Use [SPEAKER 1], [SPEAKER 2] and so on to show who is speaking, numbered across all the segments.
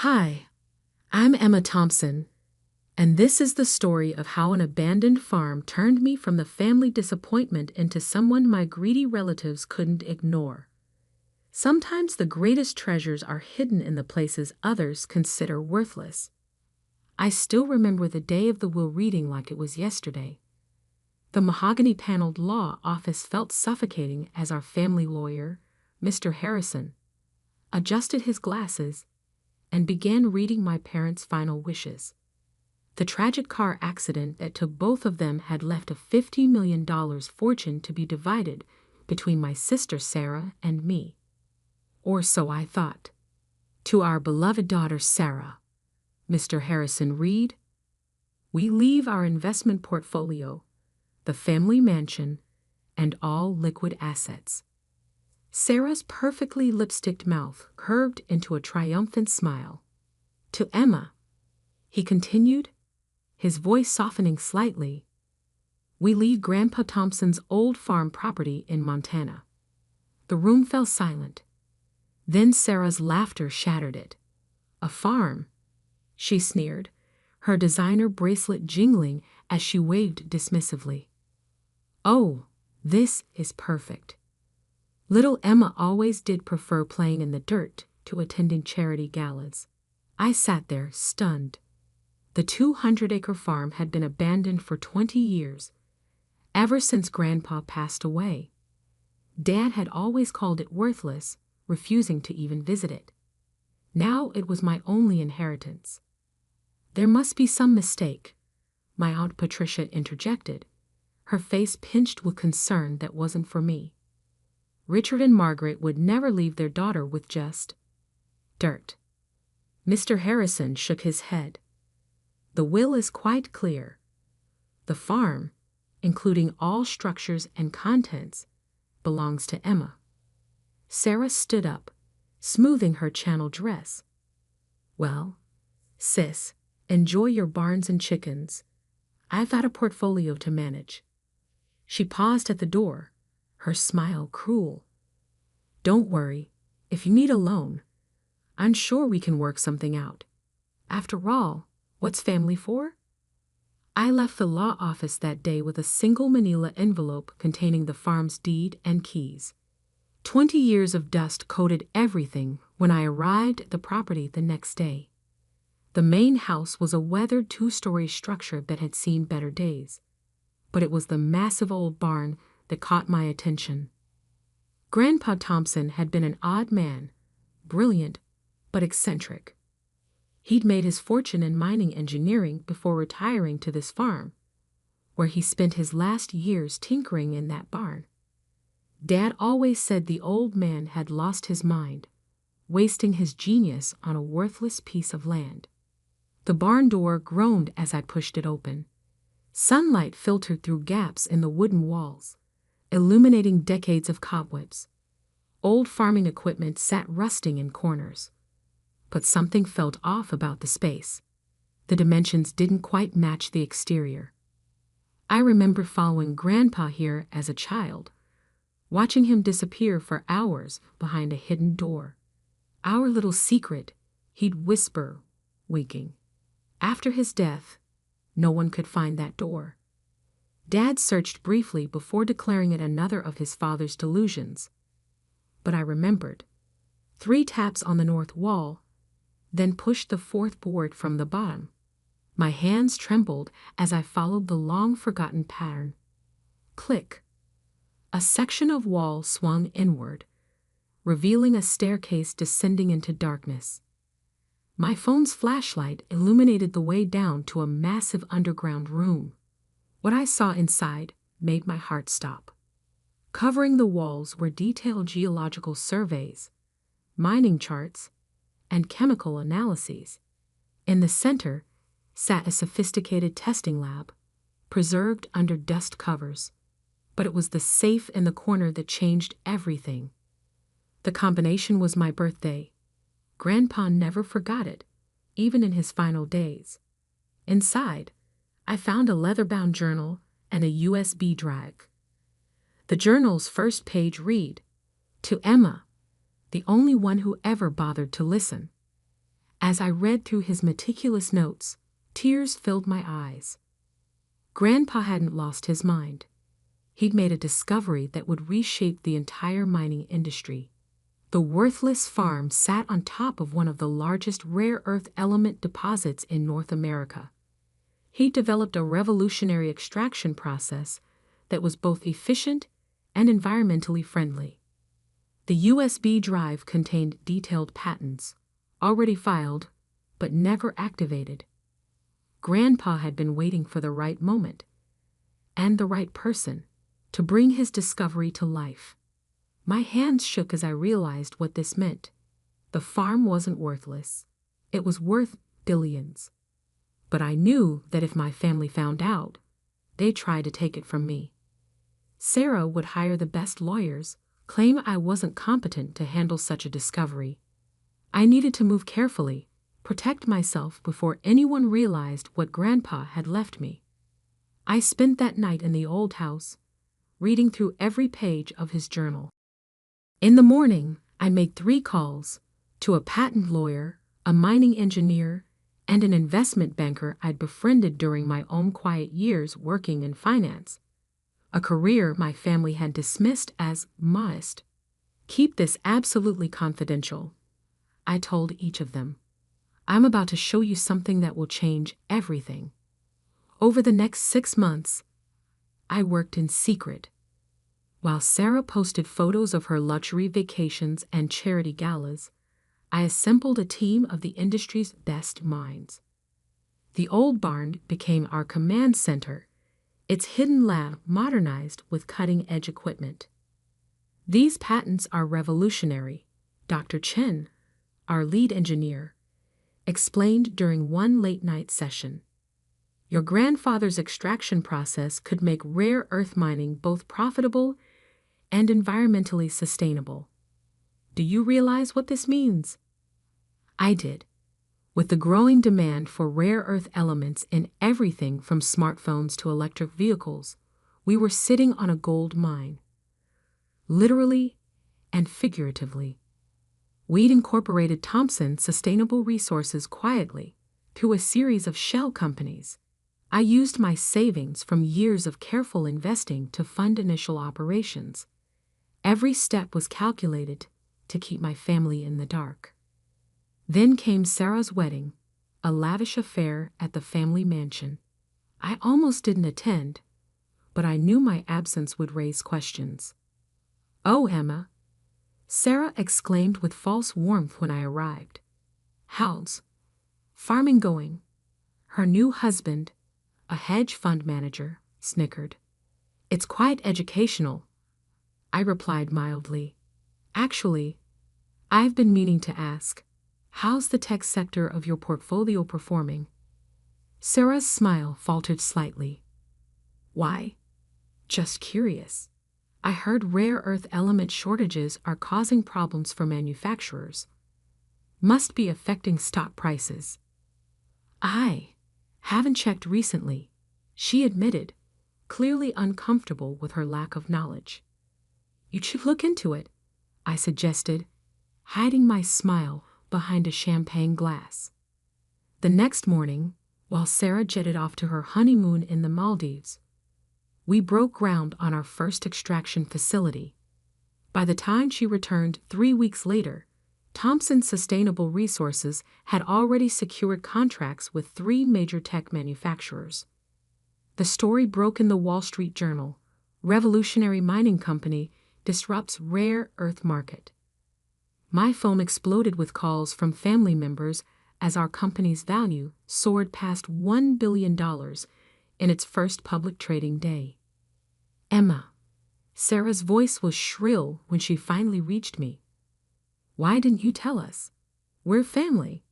[SPEAKER 1] Hi, I'm Emma Thompson, and this is the story of how an abandoned farm turned me from the family disappointment into someone my greedy relatives couldn't ignore. Sometimes the greatest treasures are hidden in the places others consider worthless. I still remember the day of the will reading like it was yesterday. The mahogany-paneled law office felt suffocating as our family lawyer, Mr. Harrison, adjusted his glasses and began reading my parents' final wishes. The tragic car accident that took both of them had left a $50 million fortune to be divided between my sister Sarah and me. Or so I thought. To our beloved daughter Sarah, Mr. Harrison read, "We leave our investment portfolio, the family mansion, and all liquid assets." Sarah's perfectly lipsticked mouth curved into a triumphant smile. To Emma, he continued, his voice softening slightly, "We leave Grandpa Thompson's old farm property in Montana." The room fell silent. Then Sarah's laughter shattered it. "A farm?" she sneered, her designer bracelet jingling as she waved dismissively. "Oh, this is perfect." Little Emma always did prefer playing in the dirt to attending charity galas. I sat there, stunned. The 200-acre farm had been abandoned for 20 years, ever since Grandpa passed away. Dad had always called it worthless, refusing to even visit it. Now it was my only inheritance. "There must be some mistake," my Aunt Patricia interjected, her face pinched with concern that wasn't for me. Richard and Margaret would never leave their daughter with just dirt. Mr. Harrison shook his head. "The will is quite clear. The farm, including all structures and contents, belongs to Emma." Sarah stood up, smoothing her Channel dress. "Well, sis, enjoy your barns and chickens. I've got a portfolio to manage." She paused at the door, her smile cruel. "Don't worry, if you need a loan, I'm sure we can work something out. After all, what's family for?" I left the law office that day with a single manila envelope containing the farm's deed and keys. 20 years of dust coated everything when I arrived at the property the next day. The main house was a weathered 2-story structure that had seen better days, but it was the massive old barn that caught my attention. Grandpa Thompson had been an odd man, brilliant but eccentric. He'd made his fortune in mining engineering before retiring to this farm, where he spent his last years tinkering in that barn. Dad always said the old man had lost his mind, wasting his genius on a worthless piece of land. The barn door groaned as I pushed it open. Sunlight filtered through gaps in the wooden walls, illuminating decades of cobwebs. Old farming equipment sat rusting in corners. But something felt off about the space. The dimensions didn't quite match the exterior. I remember following Grandpa here as a child, watching him disappear for hours behind a hidden door. "Our little secret," he'd whisper, winking. After his death, no one could find that door. Dad searched briefly before declaring it another of his father's delusions. But I remembered. 3 taps on the north wall, then pushed the 4th board from the bottom. My hands trembled as I followed the long-forgotten pattern. Click. A section of wall swung inward, revealing a staircase descending into darkness. My phone's flashlight illuminated the way down to a massive underground room. What I saw inside made my heart stop. Covering the walls were detailed geological surveys, mining charts, and chemical analyses. In the center sat a sophisticated testing lab, preserved under dust covers. But it was the safe in the corner that changed everything. The combination was my birthday. Grandpa never forgot it, even in his final days. Inside, I found a leather-bound journal and a USB drive. The journal's first page read, "To Emma, the only one who ever bothered to listen." As I read through his meticulous notes, tears filled my eyes. Grandpa hadn't lost his mind. He'd made a discovery that would reshape the entire mining industry. The worthless farm sat on top of one of the largest rare earth element deposits in North America. He developed a revolutionary extraction process that was both efficient and environmentally friendly. The USB drive contained detailed patents, already filed, but never activated. Grandpa had been waiting for the right moment, and the right person, to bring his discovery to life. My hands shook as I realized what this meant. The farm wasn't worthless. It was worth billions. But I knew that if my family found out, they'd try to take it from me. Sarah would hire the best lawyers, claim I wasn't competent to handle such a discovery. I needed to move carefully, protect myself before anyone realized what Grandpa had left me. I spent that night in the old house, reading through every page of his journal. In the morning, I made 3 calls to a patent lawyer, a mining engineer, and an investment banker I'd befriended during my own quiet years working in finance, a career my family had dismissed as modest. "Keep this absolutely confidential," I told each of them. "I'm about to show you something that will change everything." Over the next 6 months, I worked in secret. While Sarah posted photos of her luxury vacations and charity galas, I assembled a team of the industry's best minds. The old barn became our command center, its hidden lab modernized with cutting-edge equipment. "These patents are revolutionary," Dr. Chen, our lead engineer, explained during one late-night session. "Your grandfather's extraction process could make rare earth mining both profitable and environmentally sustainable. Do you realize what this means?" I did. With the growing demand for rare earth elements in everything from smartphones to electric vehicles, we were sitting on a gold mine. Literally and figuratively. We'd incorporated Thompson Sustainable Resources quietly through a series of shell companies. I used my savings from years of careful investing to fund initial operations. Every step was calculated to keep my family in the dark. Then came Sarah's wedding, a lavish affair at the family mansion. I almost didn't attend, but I knew my absence would raise questions. "Oh, Emma," Sarah exclaimed with false warmth when I arrived. "How's farming going?" Her new husband, a hedge fund manager, snickered. "It's quite educational," I replied mildly. "Actually, I've been meaning to ask, how's the tech sector of your portfolio performing?" Sarah's smile faltered slightly. "Why? Just curious. I heard rare earth element shortages are causing problems for manufacturers. Must be affecting stock prices." "I haven't checked recently," she admitted, clearly uncomfortable with her lack of knowledge. "You should look into it," I suggested, hiding my smile behind a champagne glass. The next morning, while Sarah jetted off to her honeymoon in the Maldives, we broke ground on our first extraction facility. By the time she returned 3 weeks later, Thompson Sustainable Resources had already secured contracts with 3 major tech manufacturers. The story broke in the Wall Street Journal. Revolutionary mining company disrupts rare earth market. My phone exploded with calls from family members as our company's value soared past $1 billion in its first public trading day. "Emma," Sarah's voice was shrill when she finally reached me. "Why didn't you tell us? We're family."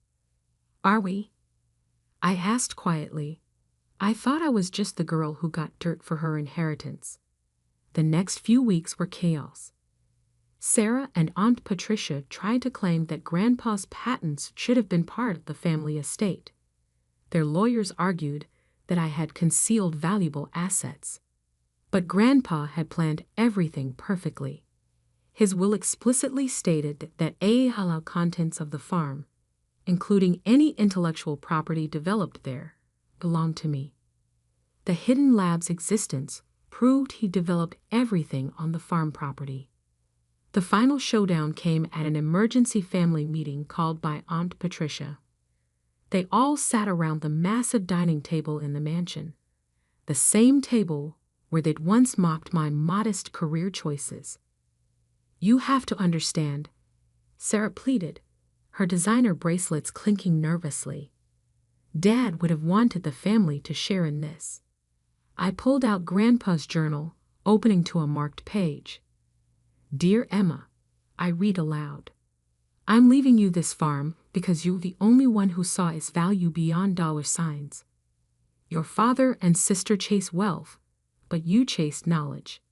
[SPEAKER 1] "Are we?" I asked quietly. I thought I was just the girl who got dirt for her inheritance. The next few weeks were chaos. Sarah and Aunt Patricia tried to claim that Grandpa's patents should have been part of the family estate. Their lawyers argued that I had concealed valuable assets. But Grandpa had planned everything perfectly. His will explicitly stated that all contents of the farm, including any intellectual property developed there, belonged to me. The hidden lab's existence proved he developed everything on the farm property. The final showdown came at an emergency family meeting called by Aunt Patricia. They all sat around the massive dining table in the mansion, the same table where they'd once mocked my modest career choices. "You have to understand," Sarah pleaded, her designer bracelets clinking nervously. "Dad would have wanted the family to share in this." I pulled out Grandpa's journal, opening to a marked page. "Dear Emma," I read aloud, "I'm leaving you this farm because you're the only one who saw its value beyond dollar signs. Your father and sister chase wealth, but you chased knowledge.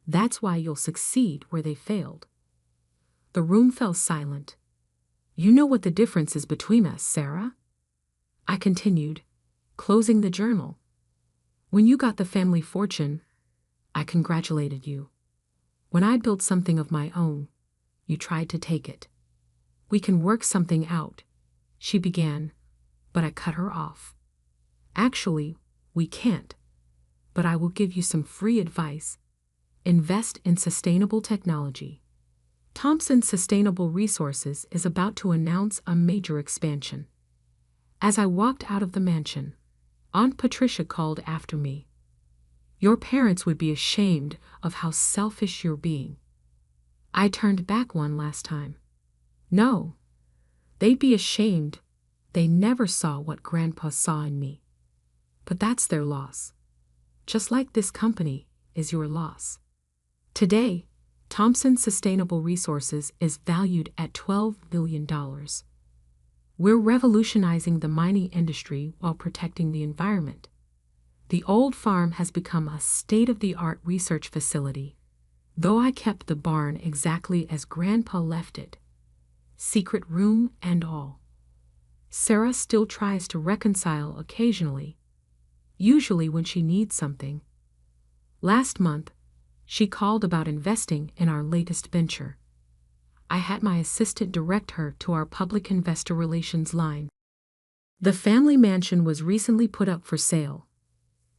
[SPEAKER 1] That's why you'll succeed where they failed." The room fell silent. "You know what the difference is between us, Sarah?" I continued, closing the journal. "When you got the family fortune, I congratulated you. When I built something of my own, you tried to take it. We can work something out," she began, but I cut her off. "Actually, we can't, but I will give you some free advice. Invest in sustainable technology. Thompson Sustainable Resources is about to announce a major expansion." As I walked out of the mansion, Aunt Patricia called after me. "Your parents would be ashamed of how selfish you're being." I turned back one last time. "No, they'd be ashamed. They never saw what Grandpa saw in me. But that's their loss. Just like this company is your loss." Today, Thompson Sustainable Resources is valued at $12 billion. We're revolutionizing the mining industry while protecting the environment. The old farm has become a state-of-the-art research facility, though I kept the barn exactly as Grandpa left it, secret room and all. Sarah still tries to reconcile occasionally, usually when she needs something. Last month, she called about investing in our latest venture. I had my assistant direct her to our public investor relations line. The family mansion was recently put up for sale.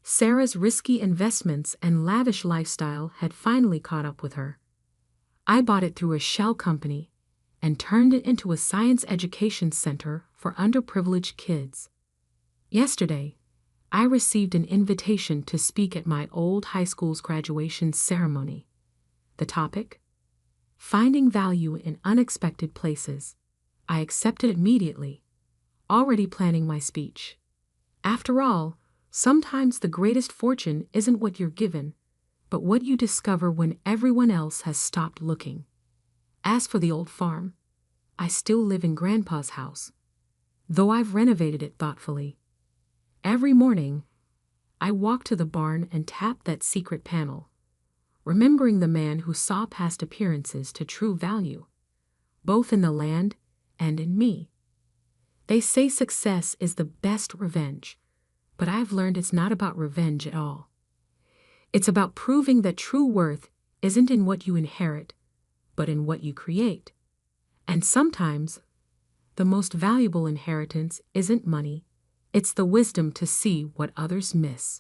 [SPEAKER 1] Sarah's risky investments and lavish lifestyle had finally caught up with her. I bought it through a shell company and turned it into a science education center for underprivileged kids. Yesterday, I received an invitation to speak at my old high school's graduation ceremony. The topic? Finding value in unexpected places. I accepted immediately, already planning my speech. After all, sometimes the greatest fortune isn't what you're given, but what you discover when everyone else has stopped looking. As for the old farm, I still live in Grandpa's house, though I've renovated it thoughtfully. Every morning, I walk to the barn and tap that secret panel, remembering the man who saw past appearances to true value, both in the land and in me. They say success is the best revenge, but I've learned it's not about revenge at all. It's about proving that true worth isn't in what you inherit, but in what you create. And sometimes, the most valuable inheritance isn't money, it's the wisdom to see what others miss.